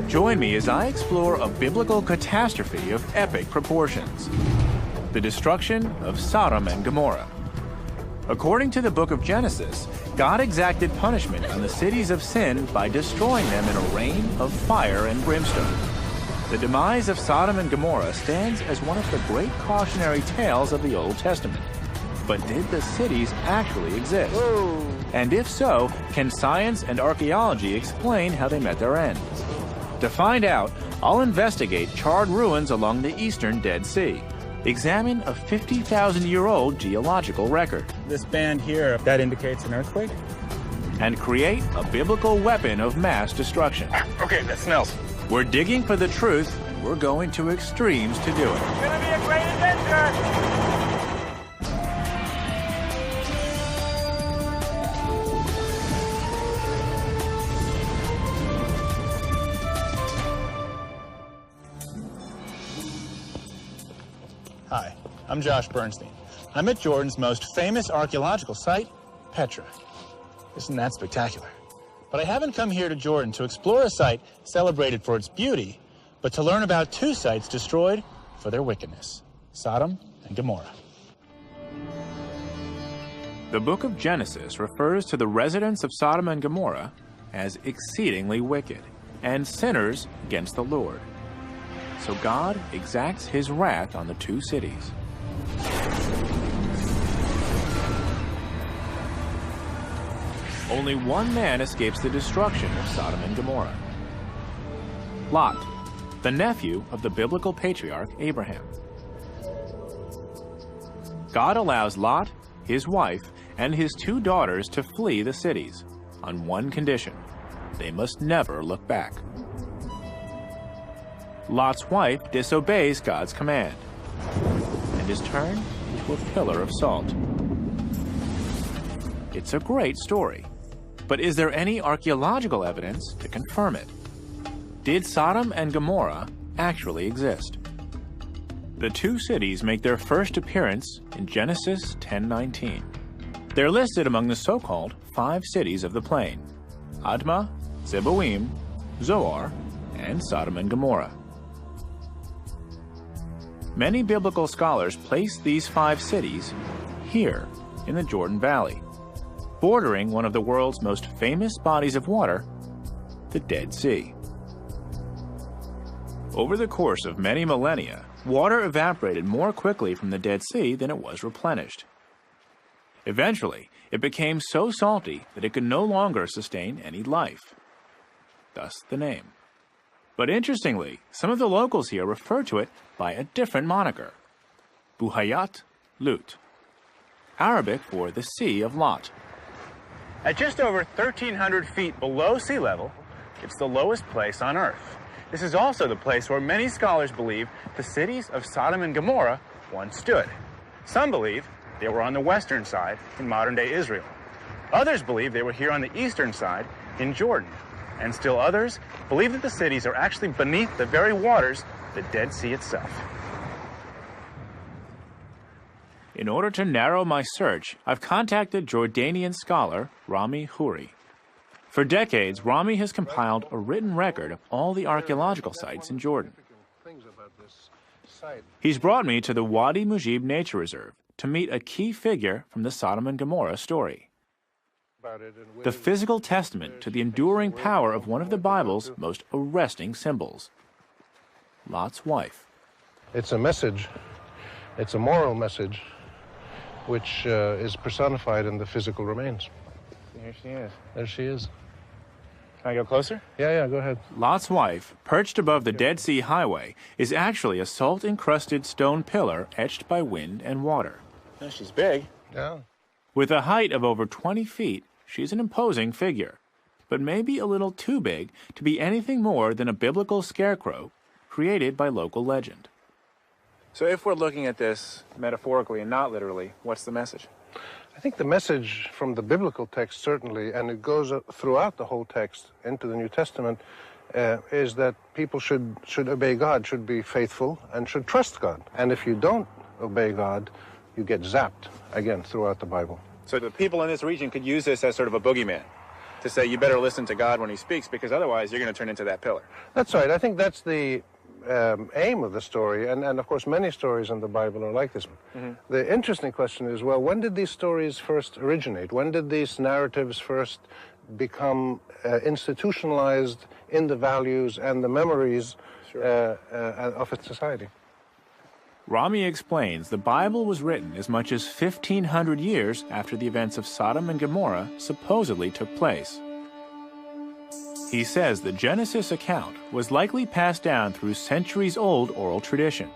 Join me as I explore a biblical catastrophe of epic proportions: the destruction of Sodom and Gomorrah. According to the book of Genesis, God exacted punishment on the cities of sin by destroying them in a rain of fire and brimstone. The demise of Sodom and Gomorrah stands as one of the great cautionary tales of the Old Testament. But did the cities actually exist? Whoa. And if so, can science and archaeology explain how they met their ends? To find out, I'll investigate charred ruins along the eastern Dead Sea, examine a 50,000-year-old geological record, This band here, that indicates an earthquake? and create a biblical weapon of mass destruction. Okay, that smells. We're digging for the truth, and we're going to extremes to do it. It's gonna be a great adventure! Hi, I'm Josh Bernstein. I'm at Jordan's most famous archaeological site, Petra. Isn't that spectacular? But I haven't come here to Jordan to explore a site celebrated for its beauty, but to learn about two sites destroyed for their wickedness: Sodom and Gomorrah. The book of Genesis refers to the residents of Sodom and Gomorrah as exceedingly wicked and sinners against the Lord. So God exacts his wrath on the two cities. Only one man escapes the destruction of Sodom and Gomorrah: Lot, the nephew of the biblical patriarch Abraham. God allows Lot, his wife, and his two daughters to flee the cities on one condition: they must never look back. Lot's wife disobeys God's command and is turned into a pillar of salt. It's a great story, but is there any archaeological evidence to confirm it? Did Sodom and Gomorrah actually exist? The two cities make their first appearance in Genesis 10:19. They're listed among the so-called 5 cities of the plain: Admah, Zeboim, Zoar, and Sodom and Gomorrah. Many biblical scholars place these 5 cities here in the Jordan Valley, bordering one of the world's most famous bodies of water, the Dead Sea. Over the course of many millennia, water evaporated more quickly from the Dead Sea than it was replenished. Eventually, it became so salty that it could no longer sustain any life. Thus the name. But interestingly, some of the locals here refer to it by a different moniker: Buhayat Lut, Arabic for the Sea of Lot. At just over 1,300 feet below sea level, it's the lowest place on Earth. This is also the place where many scholars believe the cities of Sodom and Gomorrah once stood. Some believe they were on the western side in modern-day Israel. Others believe they were here on the eastern side in Jordan. And still others believe that the cities are actually beneath the very waters, the Dead Sea itself. In order to narrow my search, I've contacted Jordanian scholar Rami Houri. For decades, Rami has compiled a written record of all the archaeological sites in Jordan. He's brought me to the Wadi Mujib Nature Reserve to meet a key figure from the Sodom and Gomorrah story: the physical testament to the enduring power of one of the Bible's most arresting symbols: Lot's wife. It's a message, it's a moral message, which is personified in the physical remains. Here she is. There she is. Can I go closer? Yeah, go ahead. Lot's wife, perched above the Dead Sea Highway, is actually a salt-encrusted stone pillar etched by wind and water. Oh, she's big. Yeah. With a height of over 20 feet, she's an imposing figure, but maybe a little too big to be anything more than a biblical scarecrow created by local legend. So if we're looking at this metaphorically and not literally, what's the message? I think the message from the biblical text, certainly, and it goes throughout the whole text into the New Testament, is that people should obey God, should be faithful, and should trust God. And if you don't obey God, you get zapped, again, throughout the Bible. So the people in this region could use this as sort of a boogeyman. to say you better listen to God when he speaks, because otherwise you're going to turn into that pillar. That's right. I think that's the aim of the story, and of course many stories in the Bible are like this. The interesting question is, well, when did these stories first originate? When did these narratives first become institutionalized in the values and the memories of its society? Rami explains the Bible was written as much as 1,500 years after the events of Sodom and Gomorrah supposedly took place. He says the Genesis account was likely passed down through centuries-old oral tradition,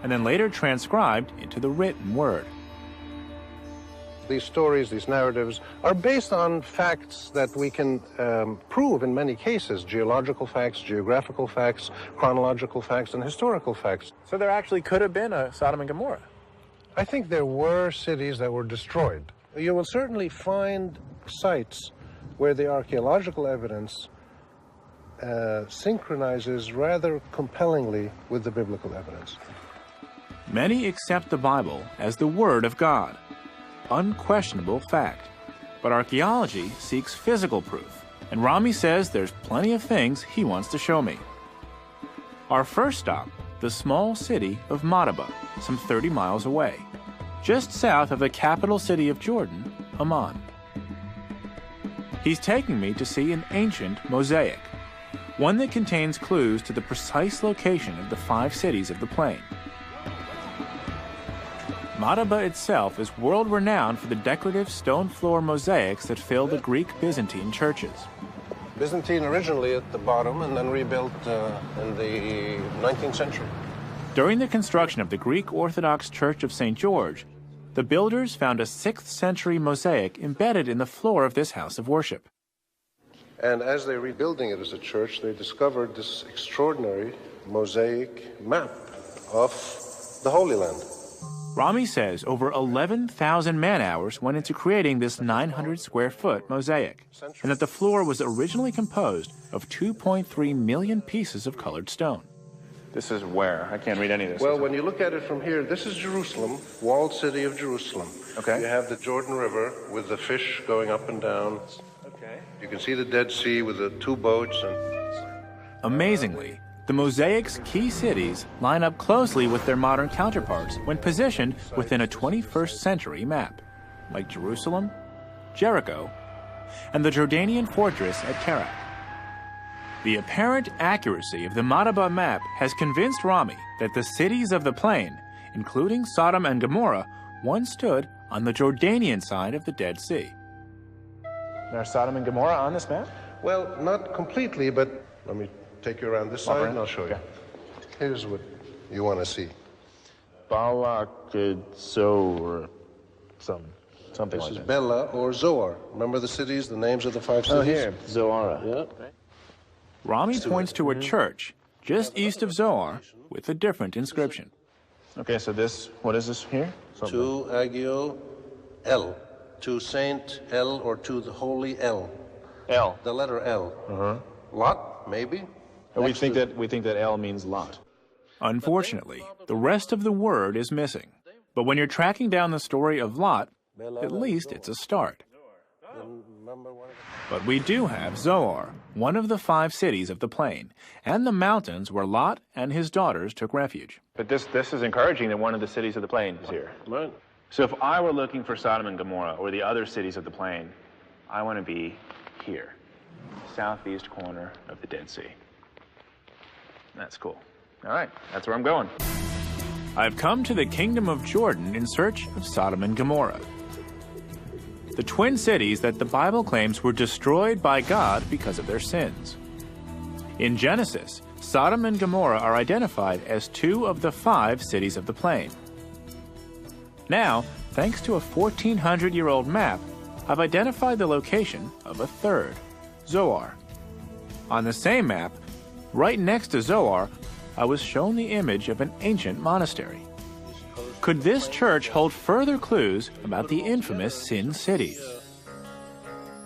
and then later transcribed into the written word. These stories, these narratives, are based on facts that we can prove in many cases: geological facts, geographical facts, chronological facts, and historical facts. So there actually could have been a Sodom and Gomorrah. I think there were cities that were destroyed. You will certainly find sites where the archaeological evidence synchronizes rather compellingly with the biblical evidence. Many accept the Bible as the Word of God, unquestionable fact. But archaeology seeks physical proof, and Rami says there's plenty of things he wants to show me. Our first stop, the small city of Madaba, some 30 miles away, just south of the capital city of Jordan, Amman. He's taking me to see an ancient mosaic, one that contains clues to the precise location of the 5 cities of the plain. Madaba itself is world-renowned for the decorative stone floor mosaics that fill the Greek Byzantine churches. Byzantine originally at the bottom and then rebuilt in the 19th century. During the construction of the Greek Orthodox Church of St. George, the builders found a 6th century mosaic embedded in the floor of this house of worship. And as they're rebuilding it as a church, they discovered this extraordinary mosaic map of the Holy Land. Rami says over 11,000 man-hours went into creating this 900-square-foot mosaic, and that the floor was originally composed of 2.3 million pieces of colored stone. This is where? I can't read any of this. Well, when you look at it from here, this is Jerusalem, walled city of Jerusalem. Okay. You have the Jordan River with the fish going up and down. Okay. You can see the Dead Sea with the 2 boats. Amazingly, the mosaic's key cities line up closely with their modern counterparts when positioned within a 21st century map, like Jerusalem, Jericho, and the Jordanian fortress at Kerak. The apparent accuracy of the Madaba map has convinced Rami that the cities of the plain, including Sodom and Gomorrah, once stood on the Jordanian side of the Dead Sea. There are Sodom and Gomorrah on this map? Well, not completely, but let me take you around this side and I'll show you. Okay. Here's what you want to see. Balak, or something This like is that. Bela or Zoar. Remember the cities, the names of the 5 cities? Oh, here, Zoara. Yeah. Rami points to a church just east of Zoar with a different inscription. Okay, so this, what is this here? To Agio El. To Saint El or to the Holy El. L. The letter L. Lot, maybe? We think that L means Lot. Unfortunately, the rest of the word is missing. But when you're tracking down the story of Lot, at least it's a start. But we do have Zoar, one of the 5 cities of the plain, and the mountains where Lot and his daughters took refuge. But this is encouraging that one of the cities of the plain is here. Right. So if I were looking for Sodom and Gomorrah or the other cities of the plain, I want to be here, southeast corner of the Dead Sea. That's cool. All right, that's where I'm going. I've come to the kingdom of Jordan in search of Sodom and Gomorrah, the twin cities that the Bible claims were destroyed by God because of their sins. In Genesis, Sodom and Gomorrah are identified as 2 of the 5 cities of the plain. Now, thanks to a 1,400-year-old map, I've identified the location of a 3rd, Zoar. On the same map, right next to Zoar, I was shown the image of an ancient monastery. Could this church hold further clues about the infamous Sin Cities?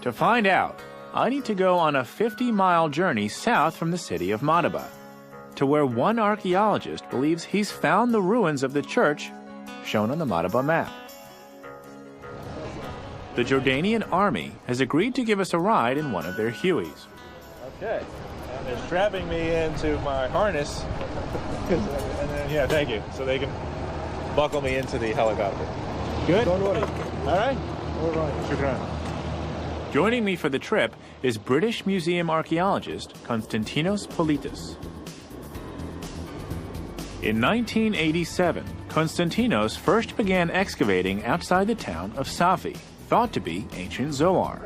To find out, I need to go on a 50-mile journey south from the city of Madaba, to where one archaeologist believes he's found the ruins of the church shown on the Madaba map. The Jordanian army has agreed to give us a ride in one of their Hueys. Okay. And they're strapping me into my harness. And then, yeah, thank you. So they can buckle me into the helicopter. Good? Don't worry. All right? All right. Shukran. Joining me for the trip is British Museum archaeologist Konstantinos Politis. In 1987, Konstantinos first began excavating outside the town of Safi, thought to be ancient Zoar.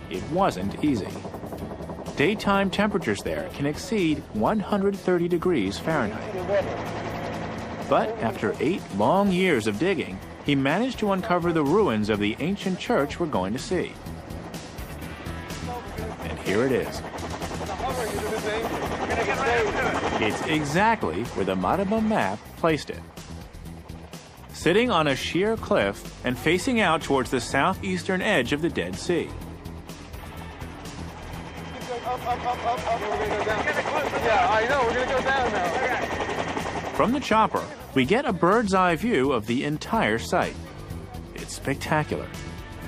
It wasn't easy. Daytime temperatures there can exceed 130 degrees Fahrenheit. But after 8 long years of digging, he managed to uncover the ruins of the ancient church we're going to see. And here it is. It's exactly where the Madaba map placed it. Sitting on a sheer cliff and facing out towards the southeastern edge of the Dead Sea. Yeah, I know, we're gonna go down now. From the chopper, we get a bird's eye view of the entire site. It's spectacular.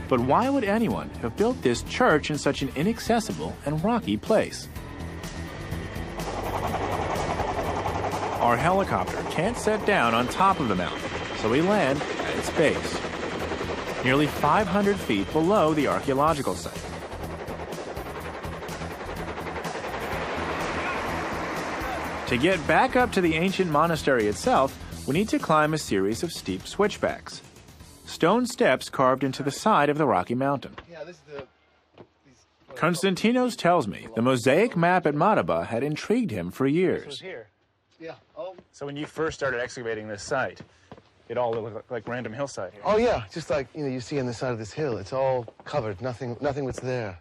But why would anyone have built this church in such an inaccessible and rocky place? Our helicopter can't set down on top of the mountain, so we land at its base, nearly 500 feet below the archaeological site. To get back up to the ancient monastery itself, we need to climb a series of steep switchbacks. Stone steps carved into the side of the rocky mountain. Konstantinos tells me the mosaic map at Madaba had intrigued him for years. Here. Yeah. So when you first started excavating this site, it all looked like random hillside here. Oh yeah, just like you see on the side of this hill. It's all covered. Nothing was there.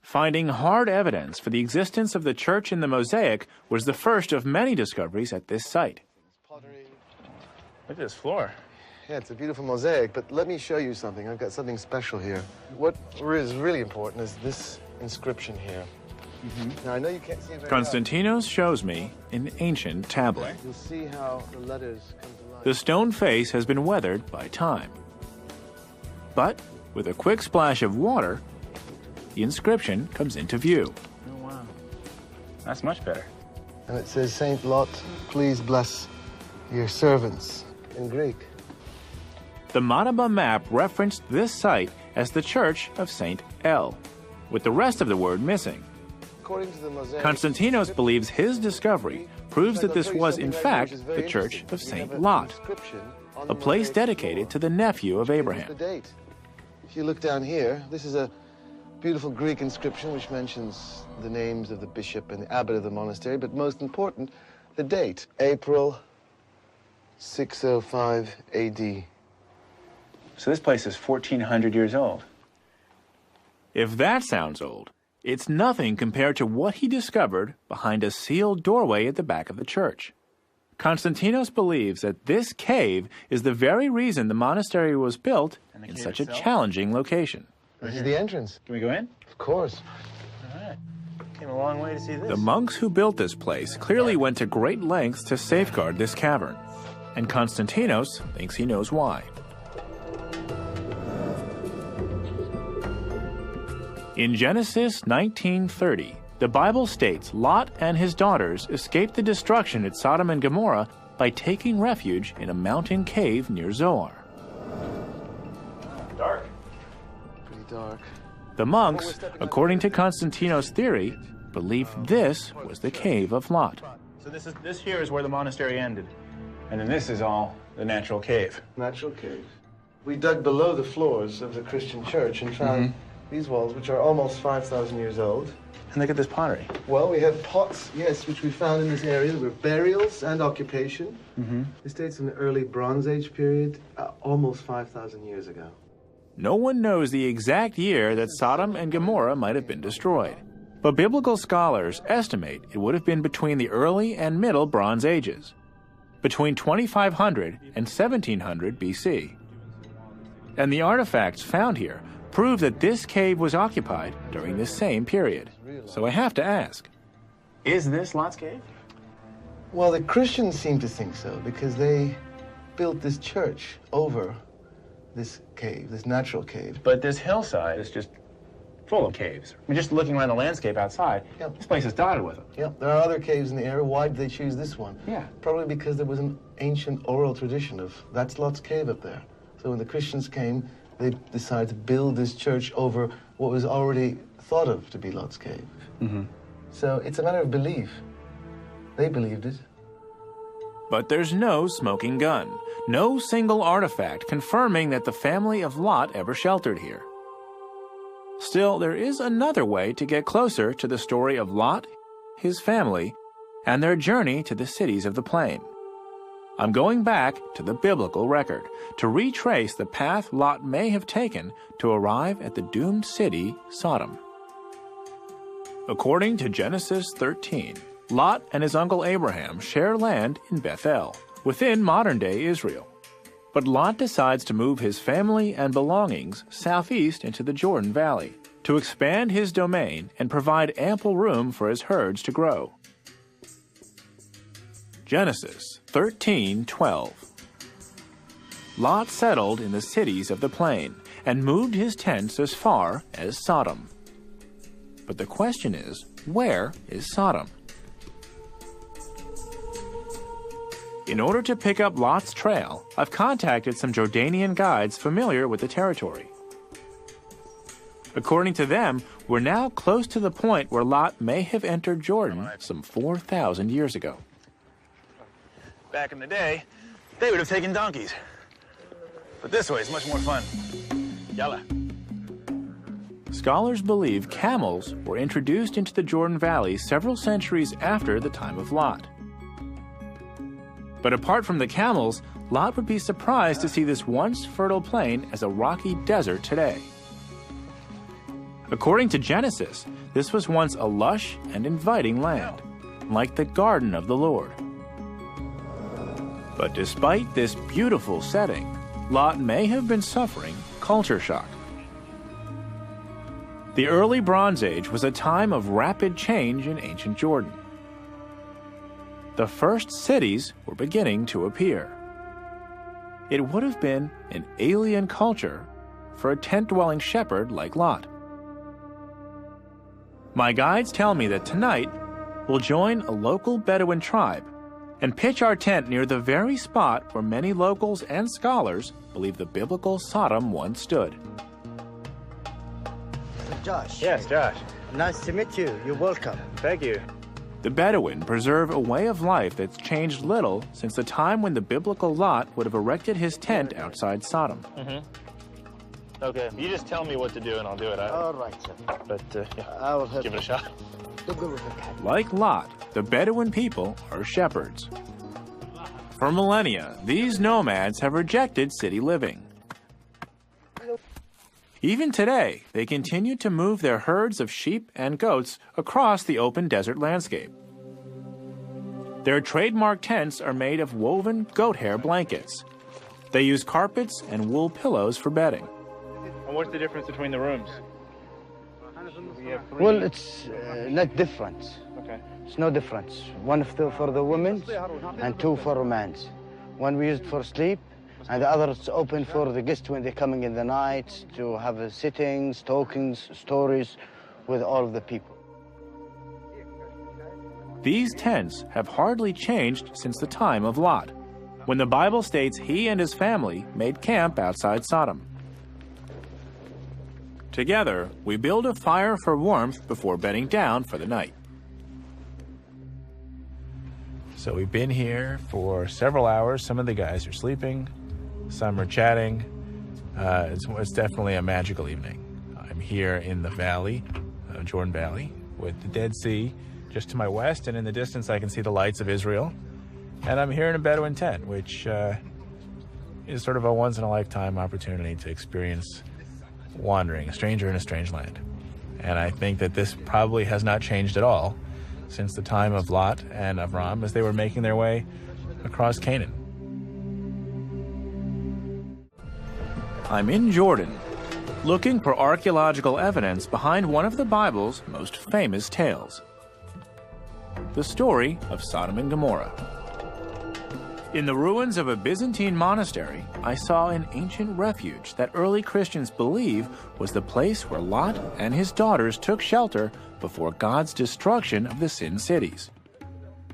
Finding hard evidence for the existence of the church in the mosaic was the first of many discoveries at this site. Pottery. Look at this floor. Yeah, it's a beautiful mosaic, but let me show you something. I've got something special here. What is really important is this inscription here. Now, I know you can't see it very well. Konstantinos shows me an ancient tablet. You'll see how the letters come to life. The stone face has been weathered by time. But with a quick splash of water, the inscription comes into view. Oh, wow. That's much better. And it says, Saint Lot, please bless your servants, in Greek. The Madaba map referenced this site as the Church of Saint El, with the rest of the word missing. According to the mosaic, Konstantinos believes his discovery proves that this was, in fact, the Church of Saint Lot, a place dedicated to the nephew of Abraham. The date. If you look down here, this is a beautiful Greek inscription which mentions the names of the bishop and the abbot of the monastery, but most important, the date, April 605 AD. So this place is 1,400 years old. If that sounds old, it's nothing compared to what he discovered behind a sealed doorway at the back of the church. Konstantinos believes that this cave is the very reason the monastery was built in such a challenging location. This is the entrance. Can we go in? Of course. All right. Came a long way to see this. The monks who built this place clearly went to great lengths to safeguard this cavern, and Konstantinos thinks he knows why. In Genesis 19:30, the Bible states Lot and his daughters escaped the destruction at Sodom and Gomorrah by taking refuge in a mountain cave near Zoar. Dark. Pretty dark. The monks, according to Konstantinos' theory, believed this was the cave of Lot. So this here is where the monastery ended. And then this is all the natural cave. Natural cave. We dug below the floors of the Christian church and found these walls, which are almost 5,000 years old. And look at this pottery. Well, we have pots, yes, which we found in this area. There were burials and occupation. This dates in the early Bronze Age period, almost 5,000 years ago. No one knows the exact year that Sodom and Gomorrah might have been destroyed, but biblical scholars estimate it would have been between the early and middle Bronze Ages, between 2500 and 1700 BC. And the artifacts found here prove that this cave was occupied during this same period. So I have to ask, Is this Lot's cave? Well, the Christians seem to think so because they built this church over this cave, this natural cave. But this hillside is just full of caves. I mean, just looking around the landscape outside, Yep. this place is dotted with them. Yeah, there are other caves in the area. Why did they choose this one? Yeah. Probably because there was an ancient oral tradition of that's Lot's cave up there. So when the Christians came, they decided to build this church over what was already thought of to be Lot's cave. Mm-hmm. So it's a matter of belief. They believed it. But there's no smoking gun, no single artifact confirming that the family of Lot ever sheltered here. Still, there is another way to get closer to the story of Lot, his family, and their journey to the cities of the plain. I'm going back to the biblical record to retrace the path Lot may have taken to arrive at the doomed city, Sodom. According to Genesis 13, Lot and his uncle Abraham share land in Bethel, within modern-day Israel. But Lot decides to move his family and belongings southeast into the Jordan Valley to expand his domain and provide ample room for his herds to grow. Genesis 13:12. Lot settled in the cities of the plain and moved his tents as far as Sodom. But the question is, where is Sodom? In order to pick up Lot's trail, I've contacted some Jordanian guides familiar with the territory. According to them, we're now close to the point where Lot may have entered Jordan some 4,000 years ago. Back in the day, they would have taken donkeys. But this way is much more fun. Yalla. Scholars believe camels were introduced into the Jordan Valley several centuries after the time of Lot. But apart from the camels, Lot would be surprised to see this once fertile plain as a rocky desert today. According to Genesis, this was once a lush and inviting land, like the garden of the Lord. But despite this beautiful setting, Lot may have been suffering culture shock. The early Bronze Age was a time of rapid change in ancient Jordan. The first cities were beginning to appear. It would have been an alien culture for a tent-dwelling shepherd like Lot. My guides tell me that tonight we'll join a local Bedouin tribe and pitch our tent near the very spot where many locals and scholars believe the biblical Sodom once stood. Josh. Yes, Josh. Nice to meet you. You're welcome. Thank you. The Bedouin preserve a way of life that's changed little since the time when the biblical Lot would have erected his tent outside Sodom. Mm-hmm. Okay, you just tell me what to do and I'll do it. All right, sir. But yeah, I will help give it a shot. Like Lot, the Bedouin people are shepherds. For millennia, these nomads have rejected city living. Even today, they continue to move their herds of sheep and goats across the open desert landscape. Their trademark tents are made of woven goat hair blankets. They use carpets and wool pillows for bedding. And what's the difference between the rooms? Well, it's not different. Okay. It's no difference. One for the women and two for romance. One we used for sleep, and the other is open for the guests when they're coming in the night to have sittings, talkings, stories with all of the people. These tents have hardly changed since the time of Lot, when the Bible states he and his family made camp outside Sodom. Together, we build a fire for warmth before bedding down for the night. So we've been here for several hours. Some of the guys are sleeping, some are chatting. It's definitely a magical evening. I'm here in the valley, Jordan Valley, with the Dead Sea just to my west, and in the distance I can see the lights of Israel. And I'm here in a Bedouin tent, which is sort of a once-in-a-lifetime opportunity to experience wandering, a stranger in a strange land. And I think that this probably has not changed at all since the time of Lot and Avram as they were making their way across Canaan. I'm in Jordan, looking for archaeological evidence behind one of the Bible's most famous tales, the story of Sodom and Gomorrah. In the ruins of a Byzantine monastery, I saw an ancient refuge that early Christians believe was the place where Lot and his daughters took shelter before God's destruction of the sin cities.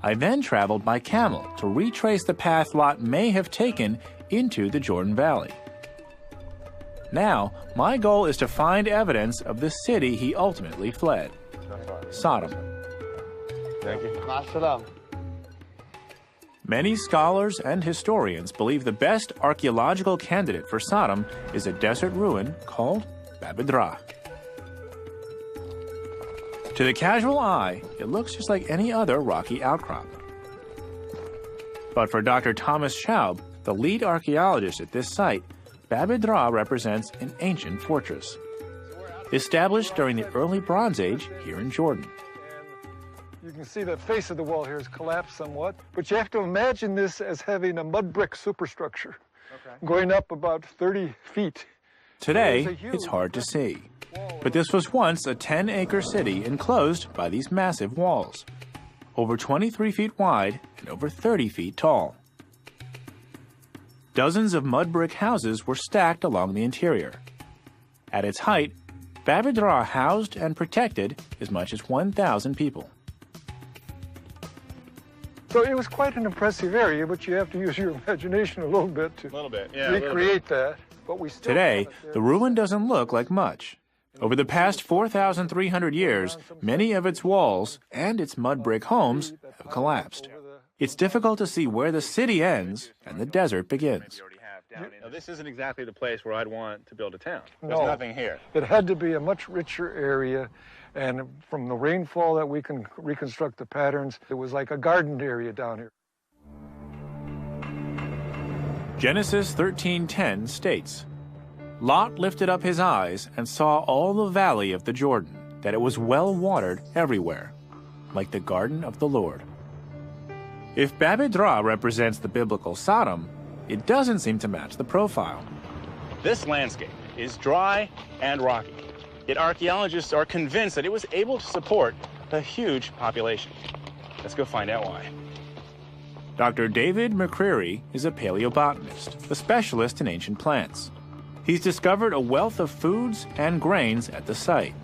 I then traveled by camel to retrace the path Lot may have taken into the Jordan Valley. Now, my goal is to find evidence of the city he ultimately fled, Sodom. Thank you. Ma'as-salam. Many scholars and historians believe the best archaeological candidate for Sodom is a desert ruin called Bab edh-Dhra. To the casual eye, it looks just like any other rocky outcrop. But for Dr. Thomas Schaub, the lead archaeologist at this site, Bab edh-Dhra represents an ancient fortress, established during the early Bronze Age here in Jordan. You can see the face of the wall here has collapsed somewhat, but you have to imagine this as having a mud brick superstructure going up about 30 feet. Today, it's hard to see, but this was once a 10-acre city enclosed by these massive walls, over 23 feet wide and over 30 feet tall. Dozens of mud brick houses were stacked along the interior. At its height, Bab edh-Dhra housed and protected as much as 1,000 people. So it was quite an impressive area, but you have to use your imagination a little bit to recreate that. But we still Today, the ruin doesn't look like much. Over the past 4,300 years, many of its walls and its mud brick homes have collapsed. It's difficult to see where the city ends and the desert begins. Now, this isn't exactly the place where I'd want to build a town. There's No. nothing here. It had to be a much richer area, and from the rainfall that we can reconstruct the patterns, it was like a garden area down here. Genesis 13:10 states, Lot lifted up his eyes and saw all the valley of the Jordan, that it was well watered everywhere, like the garden of the Lord. If Bab edh-Dhra represents the biblical Sodom, it doesn't seem to match the profile. This landscape is dry and rocky, yet archaeologists are convinced that it was able to support a huge population. Let's go find out why. Dr. David McCreary is a paleobotanist, a specialist in ancient plants. He's discovered a wealth of foods and grains at the site.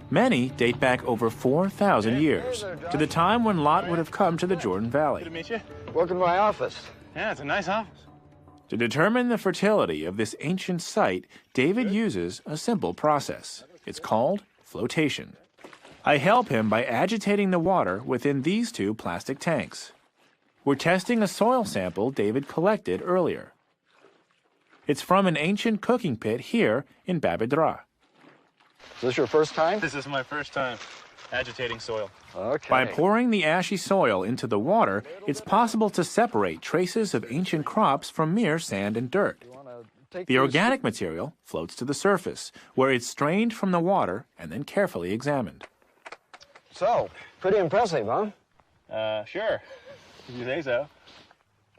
Many date back over 4,000 years, to the time when Lot would have come to the Jordan Valley. Good to meet you. Welcome to my office. Yeah, it's a nice office. To determine the fertility of this ancient site, David uses a simple process. It's called flotation. I help him by agitating the water within these two plastic tanks. We're testing a soil sample David collected earlier. It's from an ancient cooking pit here in Bab edh-Dhra. Is this your first time? This is my first time agitating soil. Okay. By pouring the ashy soil into the water, it's possible to separate traces of ancient crops from mere sand and dirt. The organic material floats to the surface, where it's strained from the water and then carefully examined. So, pretty impressive, huh? Sure. If you say so.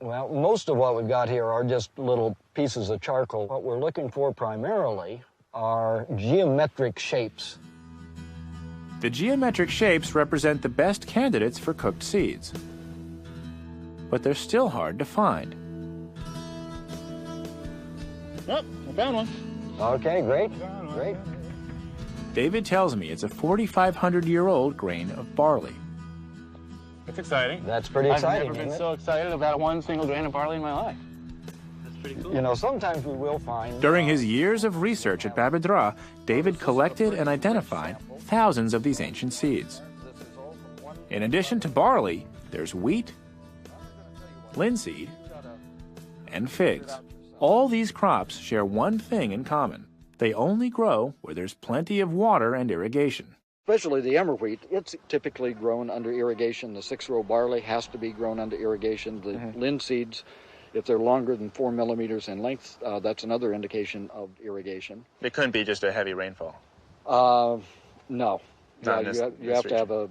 Well, most of what we've got here are just little pieces of charcoal. What we're looking for primarily are geometric shapes. The geometric shapes represent the best candidates for cooked seeds. But they're still hard to find. Oh, I found one. Okay, great, great. David tells me it's a 4,500-year-old grain of barley. It's exciting. That's pretty exciting, I've never been isn't so excited about one single grain of barley in my life. That's pretty cool. it? You know, sometimes we will find... During his years of research at Bab edh-Dhra, David collected and identified thousands of these ancient seeds. In addition to barley, there's wheat, linseed, and figs. All these crops share one thing in common. They only grow where there's plenty of water and irrigation. Especially the emmer wheat, it's typically grown under irrigation. The 6-row barley has to be grown under irrigation. The linseeds, if they're longer than 4 millimeters in length, that's another indication of irrigation. It couldn't be just a heavy rainfall. No. Not in You have to have a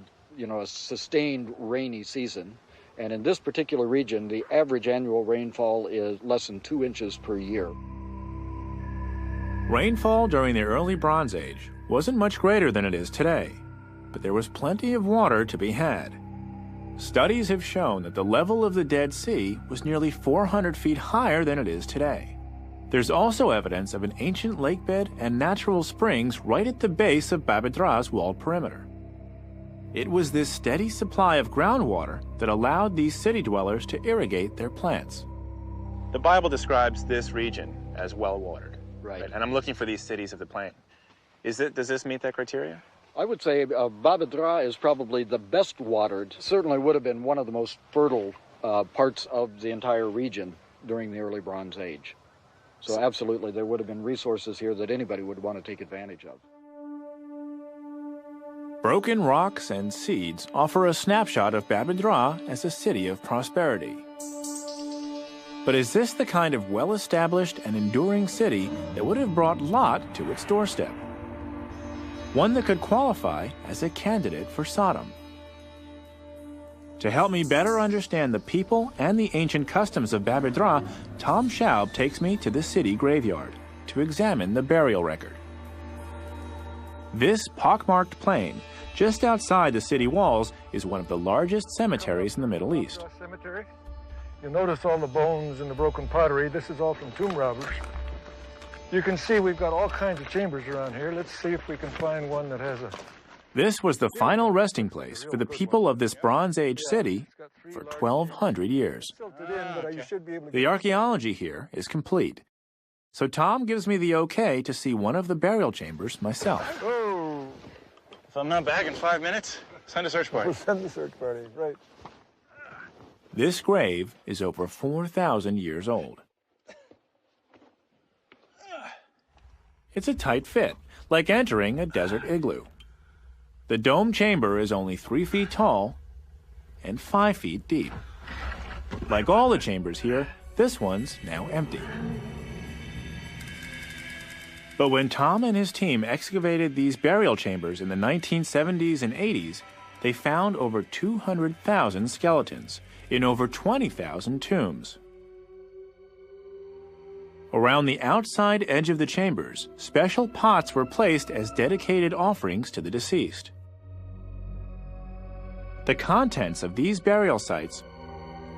sustained rainy season. And in this particular region, the average annual rainfall is less than 2 inches per year. Rainfall during the early Bronze Age wasn't much greater than it is today, but there was plenty of water to be had. Studies have shown that the level of the Dead Sea was nearly 400 feet higher than it is today. There's also evidence of an ancient lakebed and natural springs right at the base of Babedra's walled perimeter. It was this steady supply of groundwater that allowed these city dwellers to irrigate their plants. The Bible describes this region as well-watered. Right. And I'm looking for these cities of the plain. Does this meet that criteria? I would say Babedra is probably the best watered, certainly would have been one of the most fertile parts of the entire region during the early Bronze Age. So absolutely, there would have been resources here that anybody would want to take advantage of. Broken rocks and seeds offer a snapshot of Babedra as a city of prosperity. But is this the kind of well-established and enduring city that would have brought Lot to its doorstep? One that could qualify as a candidate for Sodom. To help me better understand the people and the ancient customs of Babedra, Tom Schaub takes me to the city graveyard to examine the burial record. This pockmarked plain, just outside the city walls, is one of the largest cemeteries in the Middle East. Cemetery. You'll notice all the bones and the broken pottery. This is all from tomb robbers. You can see we've got all kinds of chambers around here. Let's see if we can find one that has a... This was the final resting place for the people of this Bronze Age city for 1,200 years. The archaeology here is complete. So Tom gives me the okay to see one of the burial chambers myself. Oh. If I'm not back in 5 minutes, send a search party. We'll send the search party, right. This grave is over 4,000 years old. It's a tight fit, like entering a desert igloo. The dome chamber is only 3 feet tall and 5 feet deep. Like all the chambers here, this one's now empty. But when Tom and his team excavated these burial chambers in the 1970s and 80s, they found over 200,000 skeletons in over 20,000 tombs. Around the outside edge of the chambers, special pots were placed as dedicated offerings to the deceased. The contents of these burial sites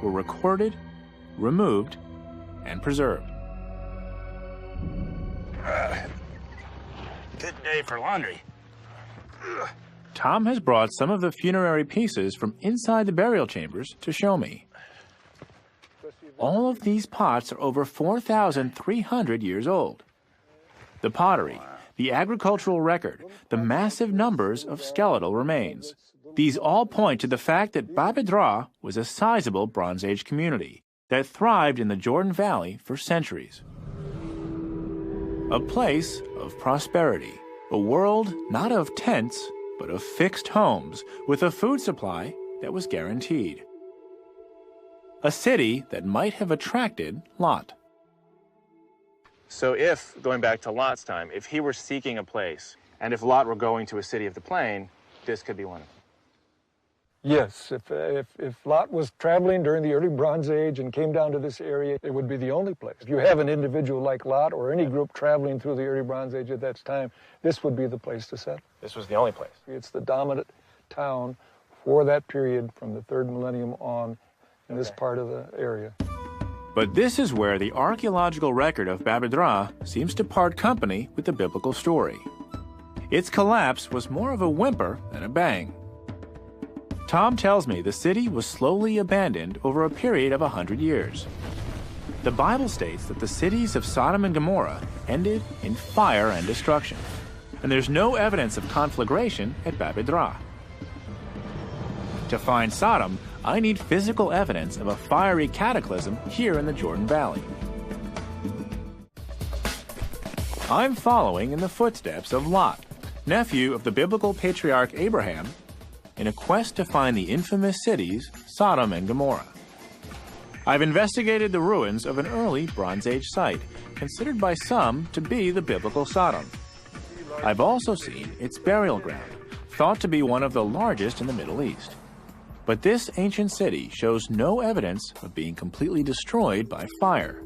were recorded, removed, and preserved. Good day for laundry. Tom has brought some of the funerary pieces from inside the burial chambers to show me. All of these pots are over 4,300 years old. The pottery, the agricultural record, the massive numbers of skeletal remains. These all point to the fact that Babedra was a sizable Bronze Age community that thrived in the Jordan Valley for centuries. A place of prosperity, a world not of tents, but of fixed homes with a food supply that was guaranteed. A city that might have attracted Lot. So if, going back to Lot's time, if he were seeking a place, and if Lot were going to a city of the plain, this could be one of them. Yes, if Lot was traveling during the early Bronze Age and came down to this area, it would be the only place. If you have an individual like Lot or any group traveling through the early Bronze Age at that time, this would be the place to settle. This was the only place. It's the dominant town for that period from the 3rd millennium on in this part of the area. But this is where the archaeological record of Babedra seems to part company with the biblical story. Its collapse was more of a whimper than a bang. Tom tells me the city was slowly abandoned over a period of 100 years. The Bible states that the cities of Sodom and Gomorrah ended in fire and destruction, and there's no evidence of conflagration at Babedra. To find Sodom, I need physical evidence of a fiery cataclysm here in the Jordan Valley. I'm following in the footsteps of Lot, nephew of the biblical patriarch Abraham, in a quest to find the infamous cities Sodom and Gomorrah. I've investigated the ruins of an early Bronze Age site, considered by some to be the biblical Sodom. I've also seen its burial ground, thought to be one of the largest in the Middle East. But this ancient city shows no evidence of being completely destroyed by fire.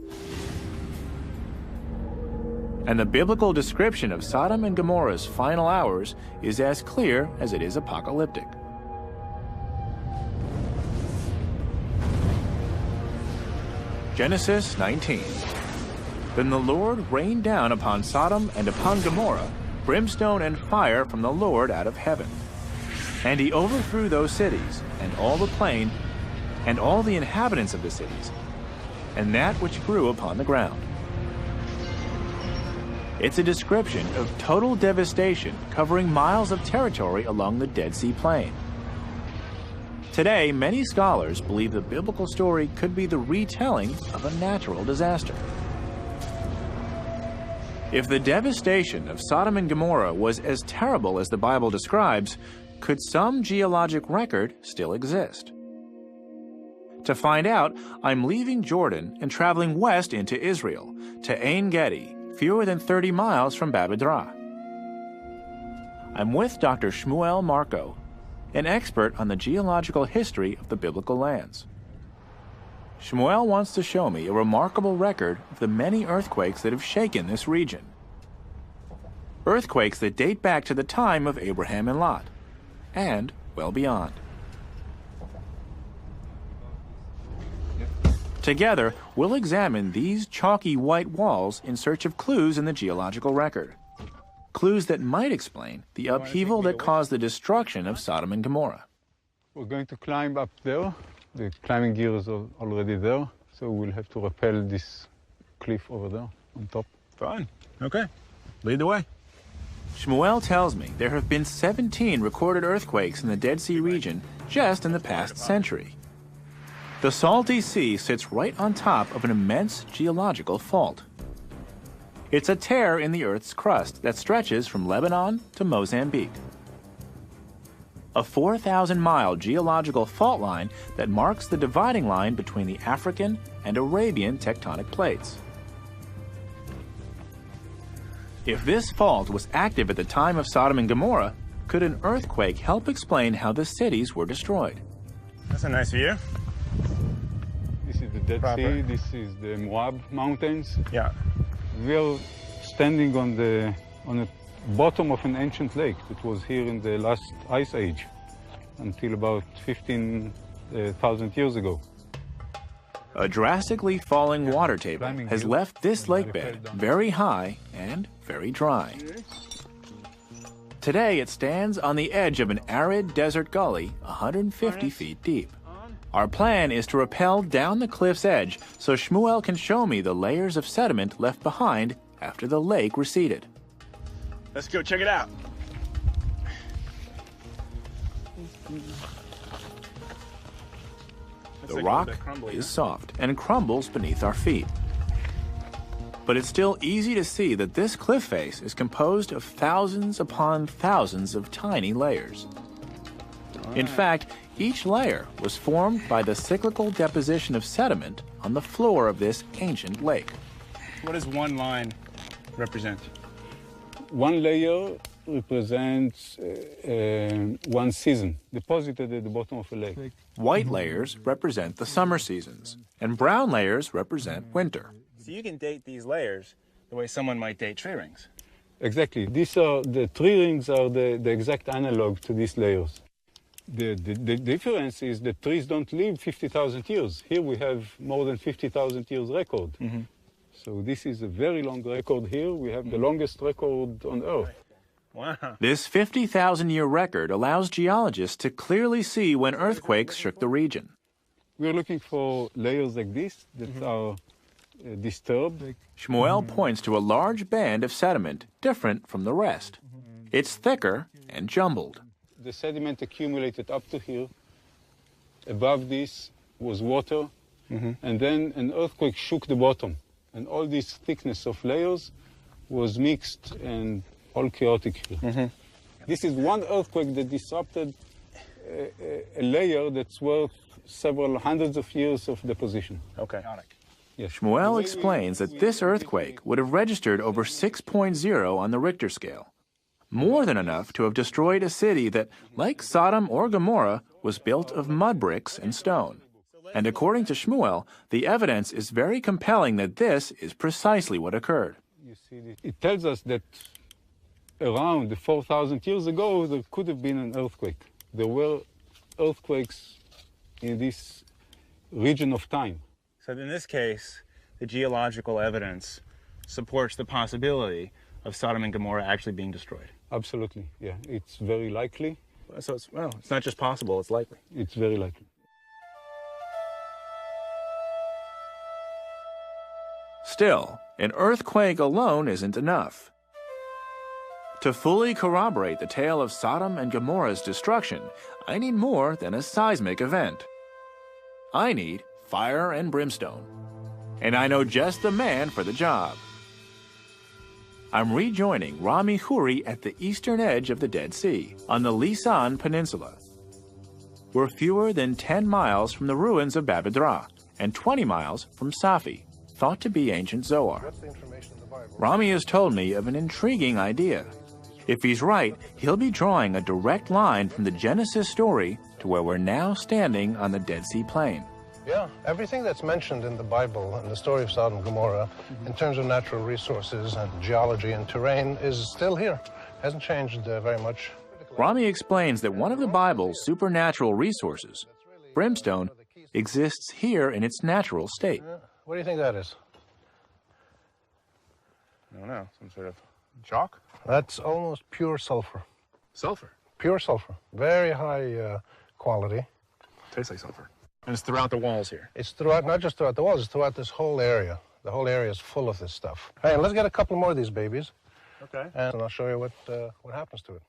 And the biblical description of Sodom and Gomorrah's final hours is as clear as it is apocalyptic. Genesis 19. Then the Lord rained down upon Sodom and upon Gomorrah brimstone and fire from the Lord out of heaven. And he overthrew those cities, and all the plain, and all the inhabitants of the cities, and that which grew upon the ground. It's a description of total devastation covering miles of territory along the Dead Sea Plain. Today, many scholars believe the biblical story could be the retelling of a natural disaster. If the devastation of Sodom and Gomorrah was as terrible as the Bible describes, could some geologic record still exist? To find out, I'm leaving Jordan and traveling west into Israel, to Ein Gedi, fewer than 30 miles from Babadra. I'm with Dr. Shmuel Marco, an expert on the geological history of the biblical lands. Shmuel wants to show me a remarkable record of the many earthquakes that have shaken this region. Earthquakes that date back to the time of Abraham and Lot, and well beyond. Together, we'll examine these chalky white walls in search of clues in the geological record. Clues that might explain the upheaval that caused the destruction of Sodom and Gomorrah. We're going to climb up there. The climbing gear is already there, so we'll have to rappel this cliff over there on top. Fine. Okay. Lead the way. Shmuel tells me there have been 17 recorded earthquakes in the Dead Sea region just in the past century. The Salty Sea sits right on top of an immense geological fault. It's a tear in the Earth's crust that stretches from Lebanon to Mozambique. A 4,000-mile geological fault line that marks the dividing line between the African and Arabian tectonic plates. If this fault was active at the time of Sodom and Gomorrah, could an earthquake help explain how the cities were destroyed? That's a nice view. This is the Dead Sea, this is the Moab Mountains. Yeah. We are standing on the bottom of an ancient lake that was here in the last ice age until about 15,000 years ago. A drastically falling water table has left this lake bed very high and very dry. Today it stands on the edge of an arid desert gully 150 feet deep. Our plan is to rappel down the cliff's edge so Shmuel can show me the layers of sediment left behind after the lake receded. Let's go check it out. The rock is soft and crumbles beneath our feet. But it's still easy to see that this cliff face is composed of thousands upon thousands of tiny layers. In fact, each layer was formed by the cyclical deposition of sediment on the floor of this ancient lake. What does one line represent? One layer represents one season deposited at the bottom of a lake. White layers represent the summer seasons, and brown layers represent winter. So you can date these layers the way someone might date tree rings. Exactly. The tree rings are the exact analog to these layers. The difference is that trees don't live 50,000 years. Here we have more than 50,000 years record. Mm-hmm. So this is a very long record here. We have the longest record on Earth. Wow. This 50,000-year record allows geologists to clearly see when earthquakes shook the region. We're looking for layers like this that are disturbed. Shmuel points to a large band of sediment different from the rest. It's thicker and jumbled. The sediment accumulated up to here. Above this was water, and then an earthquake shook the bottom. And all this thickness of layers was mixed and all chaotic here. This is one earthquake that disrupted a layer that's worth several hundreds of years of deposition. Okay. Yes. Shmuel explains that this earthquake would have registered over 6.0 on the Richter scale. More than enough to have destroyed a city that, like Sodom or Gomorrah, was built of mud bricks and stone. And according to Shmuel, the evidence is very compelling that this is precisely what occurred. You see, it tells us that around 4,000 years ago, there could have been an earthquake. There were earthquakes in this region of time. So in this case, the geological evidence supports the possibility of Sodom and Gomorrah actually being destroyed. Absolutely, yeah. It's very likely. So it's not just possible, it's likely. It's very likely. Still, an earthquake alone isn't enough. To fully corroborate the tale of Sodom and Gomorrah's destruction, I need more than a seismic event. I need fire and brimstone. And I know just the man for the job. I'm rejoining Rami Khoury at the eastern edge of the Dead Sea, on the Lisan Peninsula. We're fewer than 10 miles from the ruins of Babydra, and 20 miles from Safi, thought to be ancient Zoar. Rami has told me of an intriguing idea. If he's right, he'll be drawing a direct line from the Genesis story to where we're now standing on the Dead Sea Plain. Yeah, everything that's mentioned in the Bible and the story of Sodom and Gomorrah, in terms of natural resources and geology and terrain, is still here. Hasn't changed very much. Rami explains that one of the Bible's supernatural resources, brimstone, exists here in its natural state. What do you think that is? I don't know, some sort of chalk? That's almost pure sulfur. Sulfur? Pure sulfur. Very high quality. Tastes like sulfur. And it's throughout the walls here. It's throughout, not just throughout the walls, it's throughout this whole area. The whole area is full of this stuff. Hey, let's get a couple more of these babies. Okay. And I'll show you what happens to it.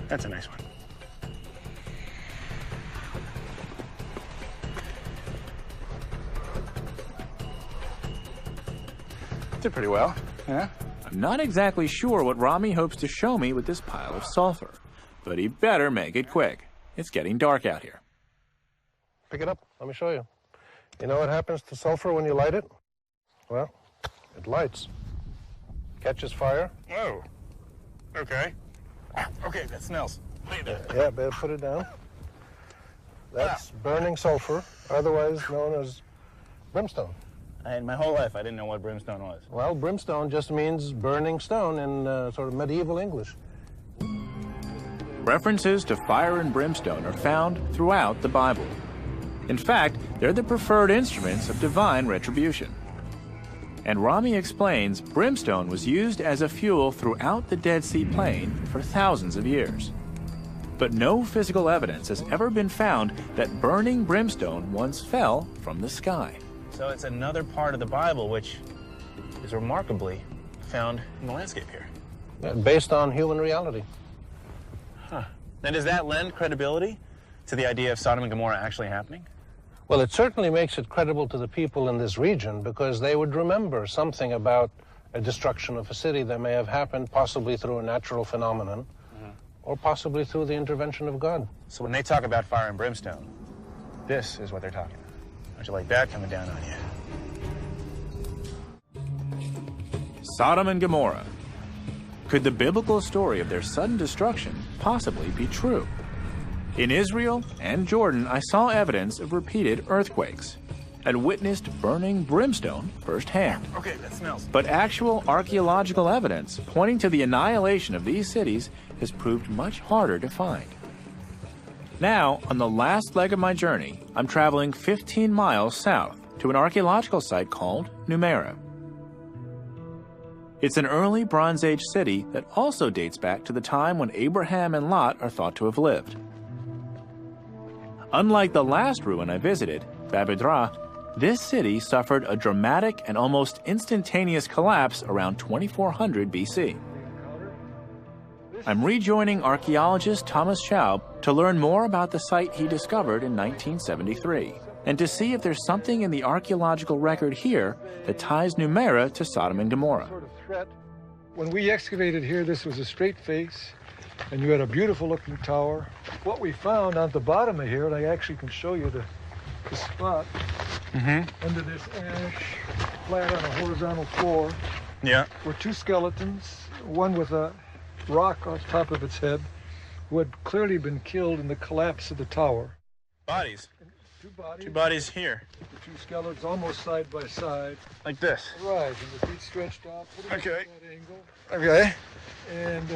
That's a nice one. Did pretty well, yeah? I'm not exactly sure what Rami hopes to show me with this pile of sulfur, but he better make it quick. It's getting dark out here. Pick it up. Let me show you. You know what happens to sulfur when you light it? Well, it lights. Catches fire. Oh, okay. Okay, that smells. Yeah, better put it down. That's burning sulfur, otherwise known as brimstone. In my whole life, I didn't know what brimstone was. Well, brimstone just means burning stone in sort of medieval English. References to fire and brimstone are found throughout the Bible. In fact, they're the preferred instruments of divine retribution. And Rami explains brimstone was used as a fuel throughout the Dead Sea Plain for thousands of years. But no physical evidence has ever been found that burning brimstone once fell from the sky. So it's another part of the Bible which is remarkably found in the landscape here. Yeah, based on human reality. Huh. Now, does that lend credibility to the idea of Sodom and Gomorrah actually happening? Well, it certainly makes it credible to the people in this region because they would remember something about a destruction of a city that may have happened possibly through a natural phenomenon or possibly through the intervention of God. So when they talk about fire and brimstone, this is what they're talking about. How'd you like that coming down on you? Sodom and Gomorrah. Could the biblical story of their sudden destruction possibly be true? In Israel and Jordan, I saw evidence of repeated earthquakes and witnessed burning brimstone firsthand. Okay, that smells. But actual archaeological evidence pointing to the annihilation of these cities has proved much harder to find. Now, on the last leg of my journey, I'm traveling 15 miles south to an archaeological site called Numeira. It's an early Bronze Age city that also dates back to the time when Abraham and Lot are thought to have lived. Unlike the last ruin I visited, Babydra, this city suffered a dramatic and almost instantaneous collapse around 2400 BC. I'm rejoining archaeologist Thomas Schaub to learn more about the site he discovered in 1973, and to see if there's something in the archaeological record here that ties Numeira to Sodom and Gomorrah. When we excavated here, this was a straight face, and you had a beautiful looking tower. What we found on the bottom of here, and I actually can show you the spot, under this ash, flat on a horizontal floor, were two skeletons, one with a rock on top of its head, who had clearly been killed in the collapse of the tower. Bodies? Two bodies here. The two skeletons almost side by side. Like this? Right, and the feet stretched out. Okay. That angle. Okay. And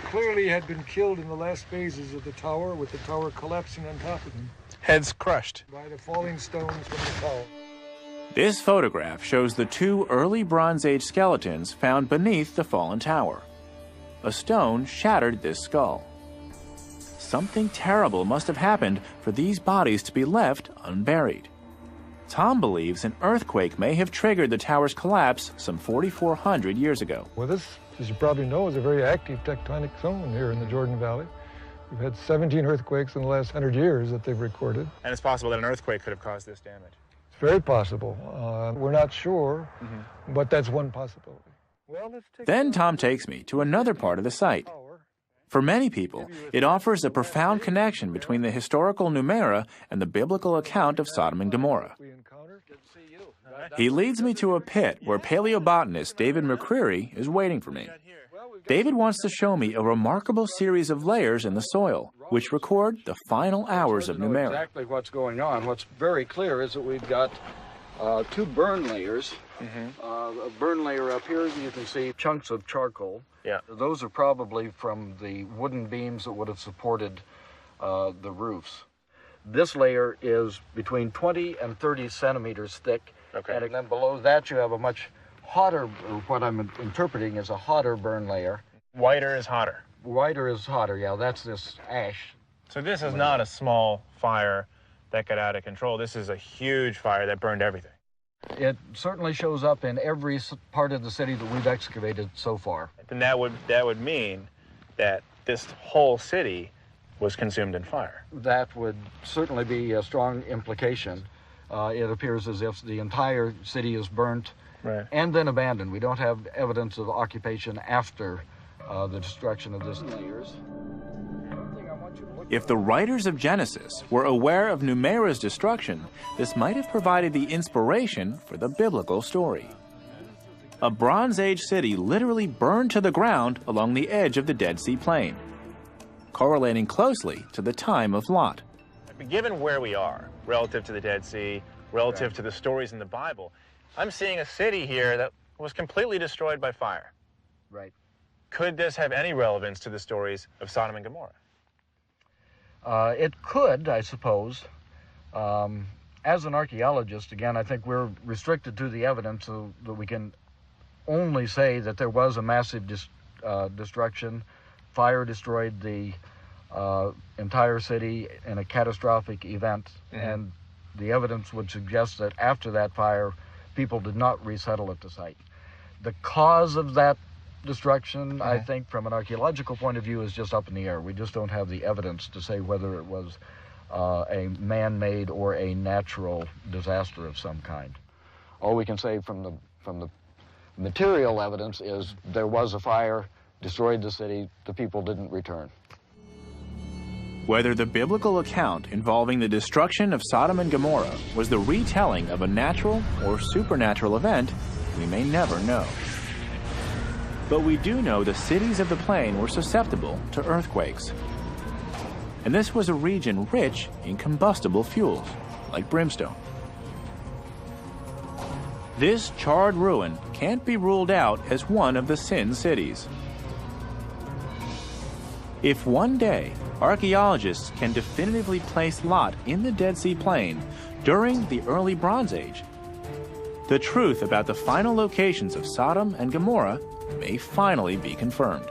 clearly had been killed in the last phases of the tower, with the tower collapsing on top of them. Heads crushed. By the falling stones from the tower. This photograph shows the two early Bronze Age skeletons found beneath the fallen tower. A stone shattered this skull. Something terrible must have happened for these bodies to be left unburied. Tom believes an earthquake may have triggered the tower's collapse some 4,400 years ago. Well, this, as you probably know, is a very active tectonic zone here in the Jordan Valley. We've had 17 earthquakes in the last 100 years that they've recorded. And it's possible that an earthquake could have caused this damage. It's very possible. We're not sure, but that's one possibility. Well, Then Tom takes me to another part of the site. For many people, it offers a profound connection between the historical Gomorrah and the biblical account of Sodom and Gomorrah. He leads me to a pit where paleobotanist David McCreary is waiting for me. David wants to show me a remarkable series of layers in the soil, which record the final hours of Gomorrah. Exactly what's going on. What's very clear is that we've got two burn layers. A burn layer up here, you can see chunks of charcoal. Yeah. Those are probably from the wooden beams that would have supported the roofs. This layer is between 20 and 30 centimeters thick. Okay. And then below that you have a much hotter, or what I'm interpreting as a hotter burn layer. Whiter is hotter. Whiter is hotter, yeah, that's this ash. So this is not a small fire that got out of control. This is a huge fire that burned everything. It certainly shows up in every part of the city that we've excavated so far. Then that would mean that this whole city was consumed in fire. That would certainly be a strong implication. It appears as if the entire city is burnt and then abandoned. We don't have evidence of occupation after the destruction of these layers. If the writers of Genesis were aware of Gomorrah's destruction, this might have provided the inspiration for the biblical story. A Bronze Age city literally burned to the ground along the edge of the Dead Sea Plain, correlating closely to the time of Lot. Given where we are relative to the Dead Sea, relative to the stories in the Bible, I'm seeing a city here that was completely destroyed by fire. Right. Could this have any relevance to the stories of Sodom and Gomorrah? It could, I suppose. As an archaeologist, again, I think we're restricted to the evidence so that we can only say that there was a massive destruction. Fire destroyed the entire city in a catastrophic event, and the evidence would suggest that after that fire, people did not resettle at the site. The cause of that destruction, I think, from an archaeological point of view, is just up in the air. We just don't have the evidence to say whether it was a man-made or a natural disaster of some kind. All we can say from the material evidence is there was a fire, destroyed the city, the people didn't return. Whether the biblical account involving the destruction of Sodom and Gomorrah was the retelling of a natural or supernatural event, we may never know. But we do know the cities of the plain were susceptible to earthquakes. And this was a region rich in combustible fuels, like brimstone. This charred ruin can't be ruled out as one of the sin cities. If one day archaeologists can definitively place Lot in the Dead Sea Plain during the early Bronze Age, the truth about the final locations of Sodom and Gomorrah may finally be confirmed.